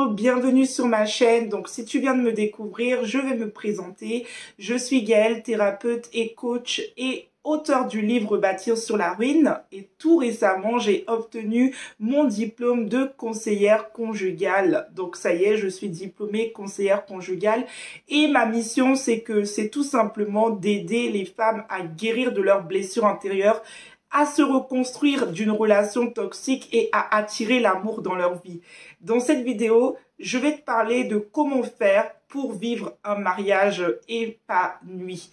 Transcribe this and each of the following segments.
Hello, bienvenue sur ma chaîne. Donc si tu viens de me découvrir, je vais me présenter. Je suis Gaëlle, thérapeute et coach et auteur du livre Bâtir sur la ruine. Et tout récemment, j'ai obtenu mon diplôme de conseillère conjugale. Donc ça y est, je suis diplômée conseillère conjugale. Et ma mission, c'est tout simplement d'aider les femmes à guérir de leurs blessures intérieures, à se reconstruire d'une relation toxique et à attirer l'amour dans leur vie. Dans cette vidéo, je vais te parler de comment faire pour vivre un mariage épanoui.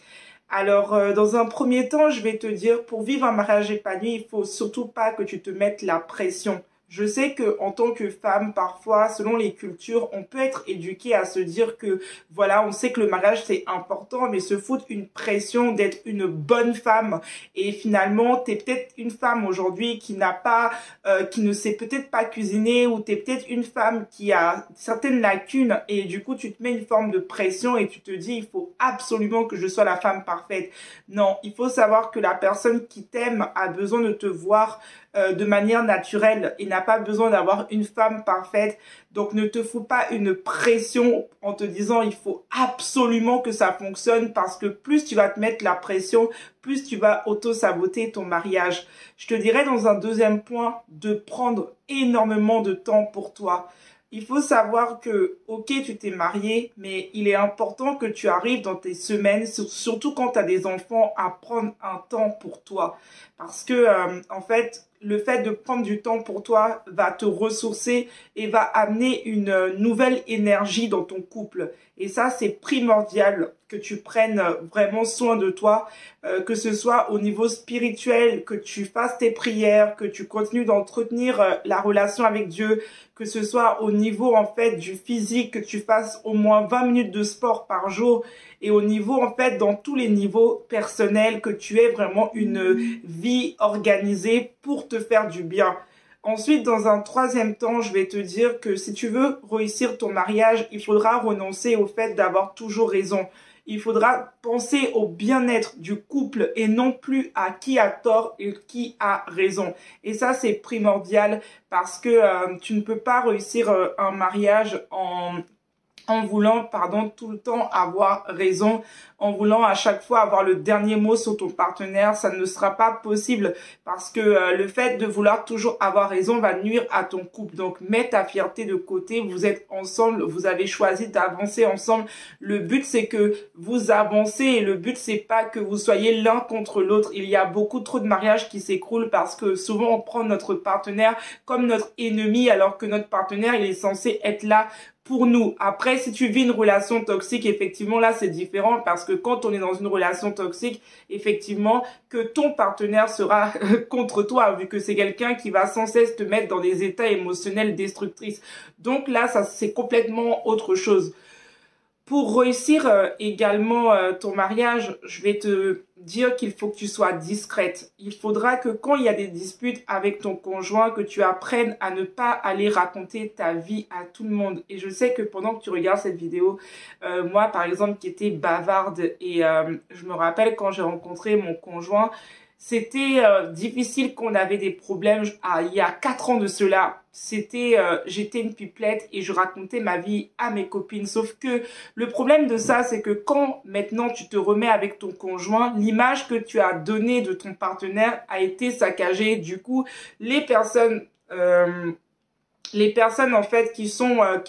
Alors, dans un premier temps, je vais te dire, pour vivre un mariage épanoui, il faut surtout pas que tu te mettes la pression. Je sais que en tant que femme, parfois, selon les cultures, on peut être éduqué à se dire que, voilà, on sait que le mariage c'est important, mais se foutre une pression d'être une bonne femme. Et finalement, t'es peut-être une femme aujourd'hui qui n'a pas, qui ne sait peut-être pas cuisiner, ou t'es peut-être une femme qui a certaines lacunes, et du coup, tu te mets une forme de pression et tu te dis, il faut absolument que je sois la femme parfaite. Non, il faut savoir que la personne qui t'aime a besoin de te voir de manière naturelle et n'a pas besoin d'avoir une femme parfaite. Donc ne te fous pas une pression en te disant il faut absolument que ça fonctionne, parce que plus tu vas te mettre la pression, plus tu vas auto-saboter ton mariage. Je te dirais dans un deuxième point de prendre énormément de temps pour toi. Il faut savoir que, ok, tu t'es marié, mais il est important que tu arrives dans tes semaines, surtout quand tu as des enfants, à prendre un temps pour toi. Parce que, en fait, le fait de prendre du temps pour toi va te ressourcer et va amener une nouvelle énergie dans ton couple. Et ça, c'est primordial que tu prennes vraiment soin de toi, que ce soit au niveau spirituel, que tu fasses tes prières, que tu continues d'entretenir la relation avec Dieu, que ce soit au niveau en fait du physique, que tu fasses au moins 20 minutes de sport par jour, et au niveau en fait dans tous les niveaux personnels, que tu aies vraiment une vie organisée pour te faire du bien. Ensuite, dans un troisième temps, je vais te dire que si tu veux réussir ton mariage, il faudra renoncer au fait d'avoir toujours raison. Il faudra penser au bien-être du couple et non plus à qui a tort et qui a raison. Et ça, c'est primordial, parce que tu ne peux pas réussir un mariage en voulant, tout le temps avoir raison, en voulant à chaque fois avoir le dernier mot sur ton partenaire. Ça ne sera pas possible, parce que le fait de vouloir toujours avoir raison va nuire à ton couple. Donc, mets ta fierté de côté. Vous êtes ensemble, vous avez choisi d'avancer ensemble. Le but, c'est que vous avancez, et le but, c'est pas que vous soyez l'un contre l'autre. Il y a beaucoup trop de mariages qui s'écroulent parce que souvent, on prend notre partenaire comme notre ennemi, alors que notre partenaire, il est censé être là pour nous. Après, si tu vis une relation toxique, effectivement, là, c'est différent, parce que quand on est dans une relation toxique, effectivement, que ton partenaire sera contre toi, vu que c'est quelqu'un qui va sans cesse te mettre dans des états émotionnels destructrices. Donc là, ça, c'est complètement autre chose. Pour réussir également ton mariage, je vais te dire qu'il faut que tu sois discrète. Il faudra que quand il y a des disputes avec ton conjoint, que tu apprennes à ne pas aller raconter ta vie à tout le monde. Et je sais que pendant que tu regardes cette vidéo, moi par exemple qui étais bavarde, et je me rappelle quand j'ai rencontré mon conjoint, c'était difficile, qu'on avait des problèmes. Il y a 4 ans de cela, j'étais une pipelette et je racontais ma vie à mes copines. Sauf que le problème de ça, c'est que quand maintenant tu te remets avec ton conjoint, l'image que tu as donnée de ton partenaire a été saccagée. Du coup, les personnes en fait qui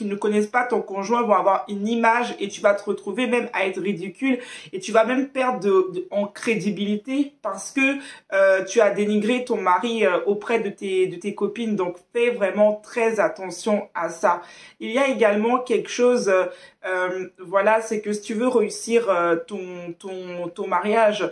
ne connaissent pas ton conjoint vont avoir une image, et tu vas te retrouver même à être ridicule, et tu vas même perdre en crédibilité, parce que tu as dénigré ton mari auprès de tes copines. Donc fais vraiment très attention à ça. Il y a également quelque chose, voilà, c'est que si tu veux réussir ton mariage,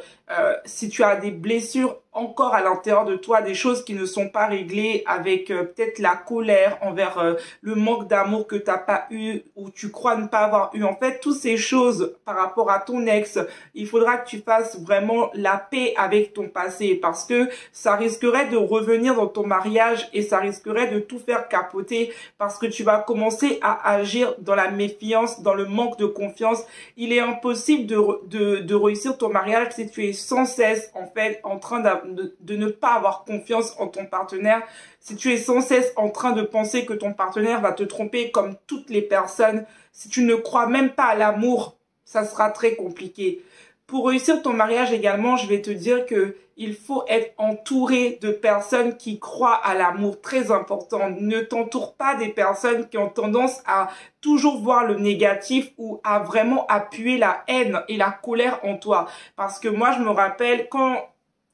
si tu as des blessures encore à l'intérieur de toi, des choses qui ne sont pas réglées, avec peut-être la colère envers le manque d'amour que tu n'as pas eu, ou tu crois ne pas avoir eu, en fait, toutes ces choses par rapport à ton ex, il faudra que tu fasses vraiment la paix avec ton passé, parce que ça risquerait de revenir dans ton mariage et ça risquerait de tout faire capoter, parce que tu vas commencer à agir dans la méfiance, dans le manque de confiance. Il est impossible de réussir ton mariage si tu es sans cesse en fait en train de ne pas avoir confiance en ton partenaire. si tu es sans cesse en train de penser que ton partenaire va te tromper comme toutes les personnes, si tu ne crois même pas à l'amour, ça sera très compliqué. Pour réussir ton mariage également, je vais te dire que il faut être entouré de personnes qui croient à l'amour, très important. Ne t'entoure pas des personnes qui ont tendance à toujours voir le négatif ou à vraiment appuyer la haine et la colère en toi. Parce que moi, je me rappelle quand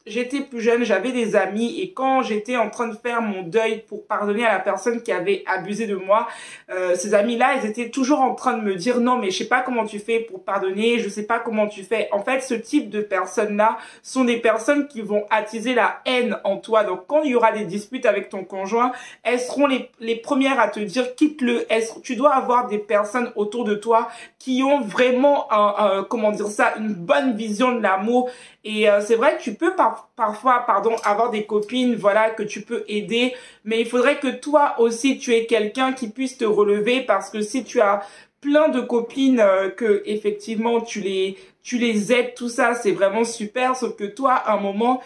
j'étais plus jeune, j'avais des amis et quand j'étais en train de faire mon deuil pour pardonner à la personne qui avait abusé de moi, ces amis-là, ils étaient toujours en train de me dire non mais je sais pas comment tu fais pour pardonner, je sais pas comment tu fais. En fait, ce type de personnes-là sont des personnes qui vont attiser la haine en toi. Donc quand il y aura des disputes avec ton conjoint, elles seront les premières à te dire quitte-le. Tu dois avoir des personnes autour de toi qui ont vraiment comment dire ça, une bonne vision de l'amour. Et c'est vrai que tu peux parfois avoir des copines, voilà, que tu peux aider, mais il faudrait que toi aussi tu aies quelqu'un qui puisse te relever, parce que si tu as plein de copines que effectivement tu les aides, tout ça c'est vraiment super, sauf que toi à un moment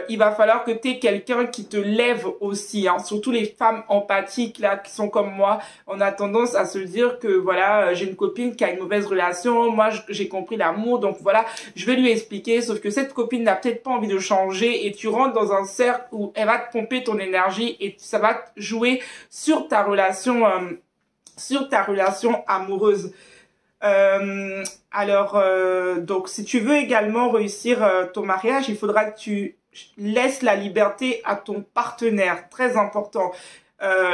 il va falloir que tu aies quelqu'un qui te lève aussi, hein. Surtout les femmes empathiques là qui sont comme moi, on a tendance à se dire que voilà, j'ai une copine qui a une mauvaise relation, moi j'ai compris l'amour, donc voilà, je vais lui expliquer, sauf que cette copine n'a peut-être pas envie de changer et tu rentres dans un cercle où elle va te pomper ton énergie et ça va jouer sur ta relation amoureuse. Donc si tu veux également réussir ton mariage, il faudra que tu laisses la liberté à ton partenaire, très important.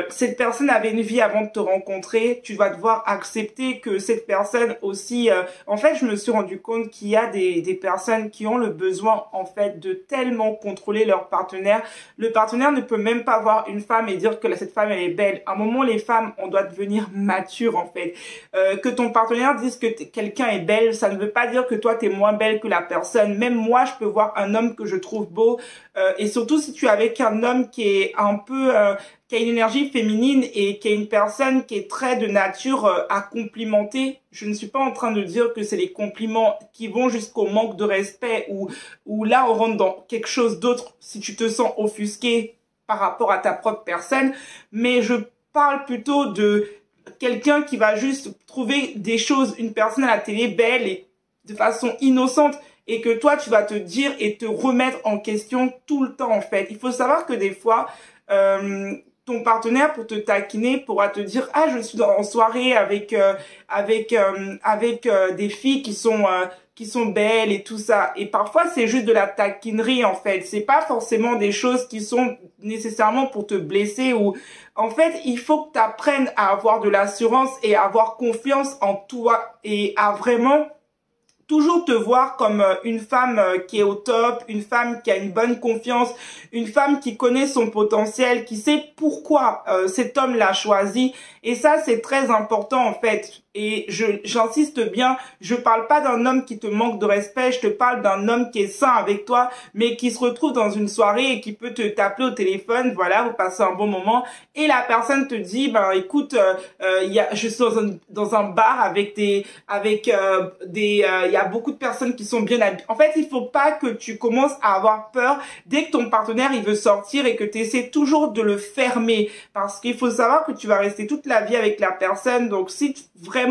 Cette personne avait une vie avant de te rencontrer, tu vas devoir accepter que cette personne aussi... en fait, je me suis rendu compte qu'il y a des personnes qui ont le besoin, en fait, de tellement contrôler leur partenaire. Le partenaire ne peut même pas voir une femme et dire que cette femme, elle est belle. À un moment, les femmes, on doit devenir mature, en fait. Que ton partenaire dise que quelqu'un est belle, ça ne veut pas dire que toi, t'es moins belle que la personne. Même moi, je peux voir un homme que je trouve beau. Et surtout, si tu es avec un homme qui est un peu... qui a une énergie féminine et qui est une personne qui est très de nature à complimenter. Je ne suis pas en train de dire que c'est les compliments qui vont jusqu'au manque de respect ou là on rentre dans quelque chose d'autre si tu te sens offusqué par rapport à ta propre personne. Mais je parle plutôt de quelqu'un qui va juste trouver des choses, une personne à la télé belle et de façon innocente, et que toi tu vas te dire et te remettre en question tout le temps en fait. Il faut savoir que des fois... ton partenaire pour te taquiner pourra te dire ah je suis en soirée avec des filles qui sont belles et tout ça, et parfois c'est juste de la taquinerie en fait, c'est pas forcément des choses qui sont nécessairement pour te blesser, ou en fait il faut que tu apprennes à avoir de l'assurance et à avoir confiance en toi et à vraiment toujours te voir comme une femme qui est au top, une femme qui a une bonne confiance, une femme qui connaît son potentiel, qui sait pourquoi cet homme l'a choisi. Et ça, c'est très important en fait. Et j'insiste bien, je parle pas d'un homme qui te manque de respect, je te parle d'un homme qui est sain avec toi, mais qui se retrouve dans une soirée et qui peut te t'appeler au téléphone, voilà, vous passez un bon moment, et la personne te dit, ben écoute, je suis dans un bar avec il y a beaucoup de personnes qui sont bien habillées. En fait, il faut pas que tu commences à avoir peur dès que ton partenaire il veut sortir et que tu essaies toujours de le fermer, parce qu'il faut savoir que tu vas rester toute la vie avec la personne. Donc si vraiment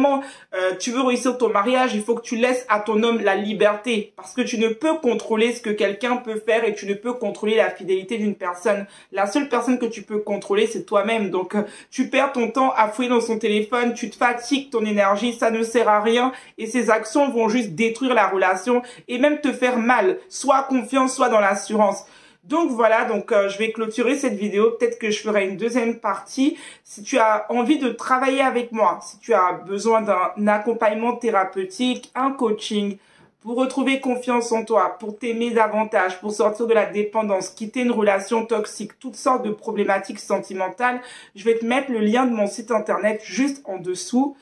tu veux réussir ton mariage, il faut que tu laisses à ton homme la liberté, parce que tu ne peux contrôler ce que quelqu'un peut faire et tu ne peux contrôler la fidélité d'une personne. La seule personne que tu peux contrôler, c'est toi-même. Donc tu perds ton temps à fouiller dans son téléphone, tu te fatigues ton énergie, ça ne sert à rien et ces actions vont juste détruire la relation et même te faire mal, soit confiant, soit dans l'assurance. Donc voilà, je vais clôturer cette vidéo. Peut-être que je ferai une deuxième partie. Si tu as envie de travailler avec moi, si tu as besoin d'un accompagnement thérapeutique, un coaching, pour retrouver confiance en toi, pour t'aimer davantage, pour sortir de la dépendance, quitter une relation toxique, toutes sortes de problématiques sentimentales, je vais te mettre le lien de mon site internet juste en dessous.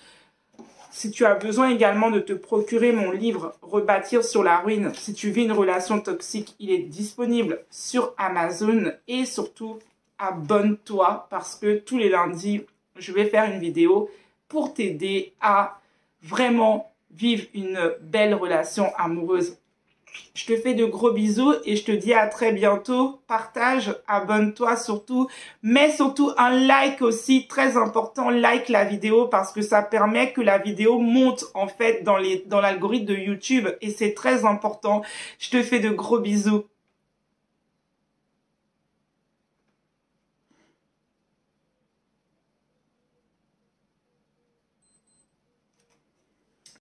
Si tu as besoin également de te procurer mon livre « Rebâtir sur la ruine », si tu vis une relation toxique, il est disponible sur Amazon. Et surtout, abonne-toi parce que tous les lundis, je vais faire une vidéo pour t'aider à vraiment vivre une belle relation amoureuse. Je te fais de gros bisous et je te dis à très bientôt. Partage, abonne-toi surtout. Mets surtout un like aussi, très important. Like la vidéo parce que ça permet que la vidéo monte en fait dans l'algorithme de YouTube et c'est très important. Je te fais de gros bisous.